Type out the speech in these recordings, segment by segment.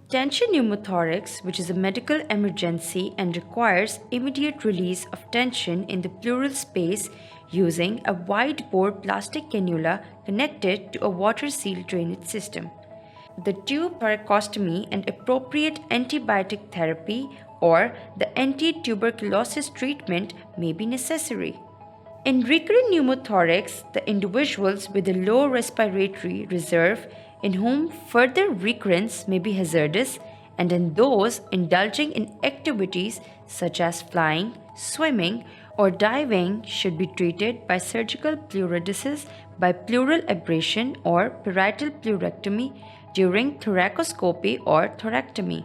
Tension pneumothorax, which is a medical emergency and requires immediate release of tension in the pleural space using a wide-bore plastic cannula connected to a water-sealed drainage system. The tube thoracostomy and appropriate antibiotic therapy or the anti-tuberculosis treatment may be necessary. In recurrent pneumothorax, the individuals with a low respiratory reserve in whom further recurrence may be hazardous, and in those indulging in activities such as flying, swimming, or diving should be treated by surgical pleurodesis by pleural abrasion or parietal pleurectomy during thoracoscopy or thoracotomy.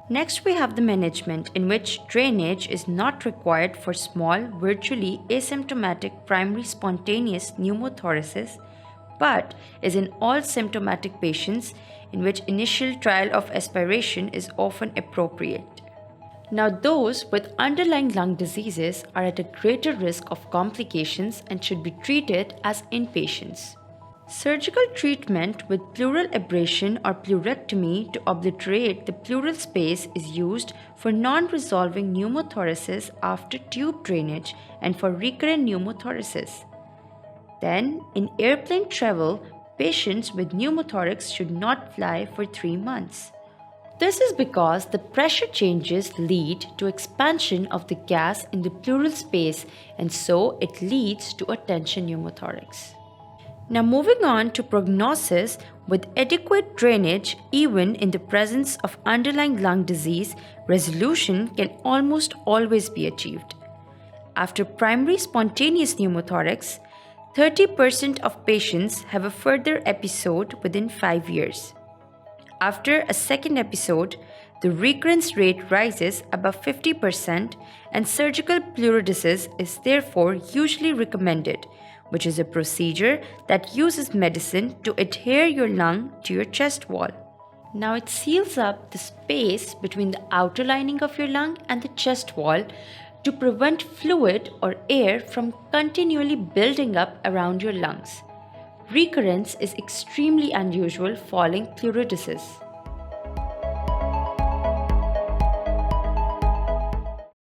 Next, we have the management, in which drainage is not required for small, virtually asymptomatic primary spontaneous pneumothoraces, but is in all symptomatic patients, in which initial trial of aspiration is often appropriate. Now, those with underlying lung diseases are at a greater risk of complications and should be treated as inpatients. Surgical treatment with pleural abrasion or pleurectomy to obliterate the pleural space is used for non-resolving pneumothoraces after tube drainage and for recurrent pneumothoraces. Then, in airplane travel, patients with pneumothorax should not fly for 3 months. This is because the pressure changes lead to expansion of the gas in the pleural space, and so it leads to a tension pneumothorax. Now, moving on to prognosis, with adequate drainage, even in the presence of underlying lung disease, resolution can almost always be achieved. After primary spontaneous pneumothorax, 30% of patients have a further episode within 5 years. After a second episode, the recurrence rate rises above 50% and surgical pleurodesis is therefore usually recommended, which is a procedure that uses medicine to adhere your lung to your chest wall. Now it seals up the space between the outer lining of your lung and the chest wall to prevent fluid or air from continually building up around your lungs. Recurrence is extremely unusual following pleurodesis.